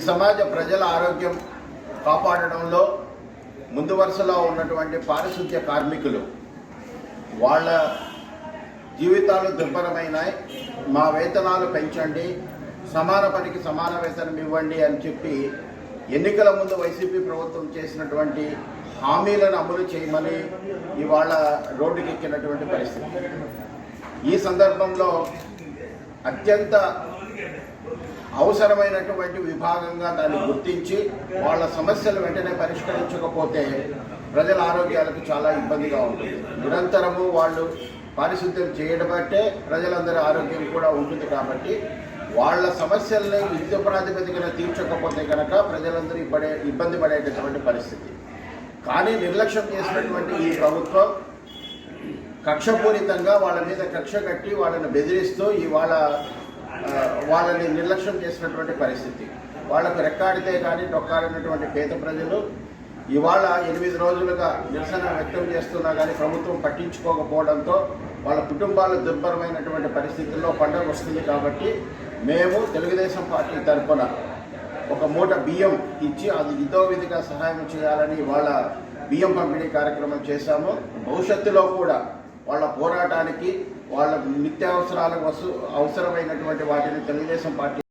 సమాజ ప్రజల ఆరోగ్యం కాపాడడంలో ముందు వరుసలో ఉన్నటువంటి పారిశుద్ధ్య కార్మికులు వాళ్ళ జీవితాలు దుర్భరమైనాయి, మా వేతనాలు పెంచండి, సమాన పనికి సమాన వేతనం ఇవ్వండి అని చెప్పి ఎన్నికల ముందు వైసీపీ ప్రభుత్వం చేసినటువంటి హామీలను అమలు చేయమని ఇవాళ రోడ్డుకెక్కినటువంటి పరిస్థితి. ఈ సందర్భంలో అత్యంత అవసరమైనటువంటి విభాగంగా దాన్ని గుర్తించి వాళ్ళ సమస్యలు వెంటనే పరిష్కరించకపోతే ప్రజల ఆరోగ్యాలకు చాలా ఇబ్బందిగా ఉంటుంది. నిరంతరము వాళ్ళు పారిశుద్ధ్యం చేయడం బట్టే ప్రజలందరి ఆరోగ్యం కూడా ఉంటుంది. కాబట్టి వాళ్ళ సమస్యల్ని యుద్ధ ప్రాతిపదికన తీర్చకపోతే కనుక ప్రజలందరూ ఇబ్బంది పడేటటువంటి పరిస్థితి. కానీ నిర్లక్ష్యం చేసినటువంటి ఈ ప్రభుత్వం కక్షపూరితంగా వాళ్ళ మీద కక్ష కట్టి వాళ్ళని బెదిరిస్తూ వాళ్ళని నిర్లక్ష్యం చేసినటువంటి పరిస్థితి. వాళ్లకు రెక్కాడితే కానీ డొక్కాడినటువంటి పేద ప్రజలు ఇవాళ 8 రోజులుగా నిరసన వ్యక్తం చేస్తున్నా కానీ ప్రభుత్వం పట్టించుకోకపోవడంతో వాళ్ళ కుటుంబాలు దుర్భరమైనటువంటి పరిస్థితుల్లో పండుగ వస్తుంది. కాబట్టి మేము తెలుగుదేశం పార్టీ తరఫున ఒక మూట బియ్యం ఇచ్చి అది ఇతోవిధిగా సహాయం చేయాలని వాళ్ళ బియ్యం పంపిణీ కార్యక్రమం చేశాము. భవిష్యత్తులో కూడా వాళ్ళ పోరాటానికి వాళ్ళ నిత్యావసరాలకు అవసరమైనటువంటి వాటిని తెలుగుదేశం పార్టీ